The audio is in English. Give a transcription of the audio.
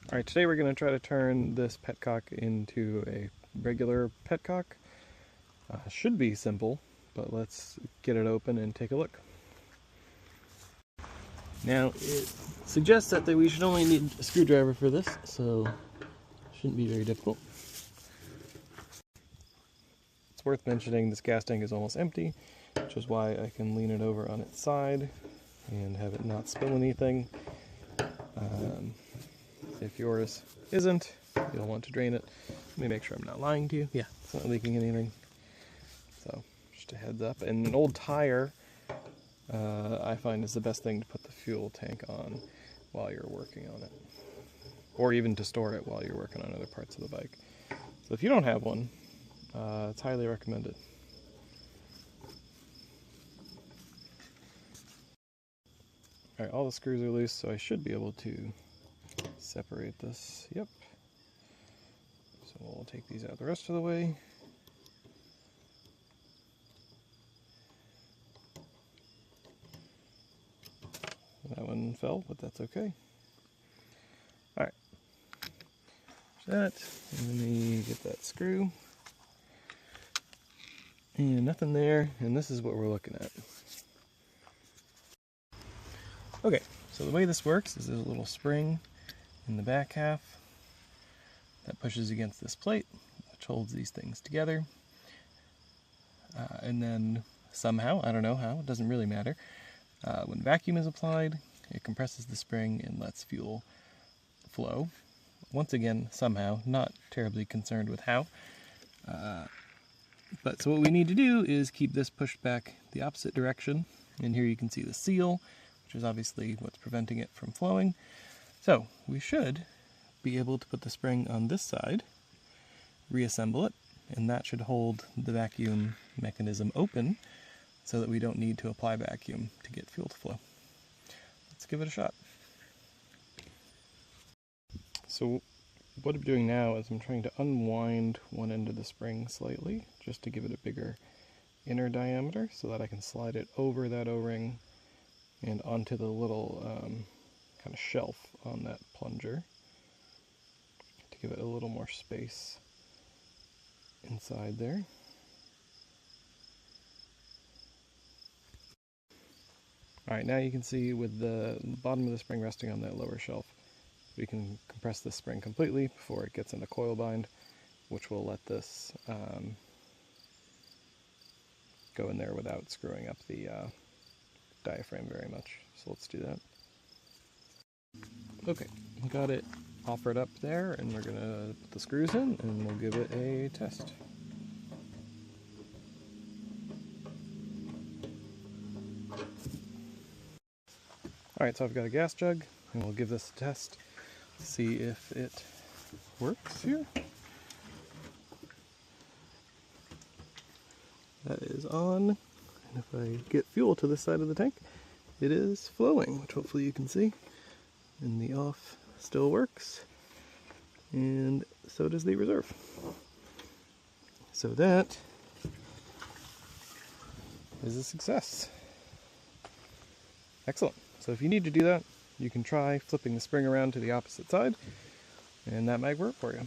Alright, today we're going to try to turn this petcock into a regular petcock. Should be simple, but let's get it open and take a look. Now, it suggests that we should only need a screwdriver for this, so it shouldn't be very difficult. It's worth mentioning this gas tank is almost empty, which is why I can lean it over on its side and have it not spill anything. If yours isn't, you'll want to drain it. Let me make sure I'm not lying to you. Yeah, it's not leaking anything. So, just a heads up. And an old tire, I find, is the best thing to put the fuel tank on while you're working on it. Or even to store it while you're working on other parts of the bike. So if you don't have one, it's highly recommended. Alright, all the screws are loose, so I should be able to separate this. Yep. So we'll take these out the rest of the way. That one fell, but that's okay. Alright. That. And let me get that screw. And nothing there, and this is what we're looking at. Okay, so the way this works is there's a little spring in the back half that pushes against this plate, which holds these things together. And then somehow, I don't know how, it doesn't really matter, when vacuum is applied, it compresses the spring and lets fuel flow. Once again, somehow, not terribly concerned with how. But so what we need to do is keep this pushed back the opposite direction. And here you can see the seal, which is obviously what's preventing it from flowing. So we should be able to put the spring on this side, reassemble it, and that should hold the vacuum mechanism open so that we don't need to apply vacuum to get fuel to flow. Let's give it a shot. So what I'm doing now is I'm trying to unwind one end of the spring slightly, just to give it a bigger inner diameter so that I can slide it over that O-ring and onto the little kind of shelf on that plunger to give it a little more space inside there. Alright, now you can see with the bottom of the spring resting on that lower shelf, we can compress this spring completely before it gets into coil bind, which will let this go in there without screwing up the diaphragm very much. So let's do that. Okay, got it offered up there, and we're going to put the screws in and we'll give it a test. Alright, so I've got a gas jug, and we'll give this a test, see if it works here. That is on, and if I get fuel to this side of the tank, it is flowing, which hopefully you can see. And the off still works, and so does the reserve. So that is a success. Excellent. So if you need to do that, you can try flipping the spring around to the opposite side, and that might work for you.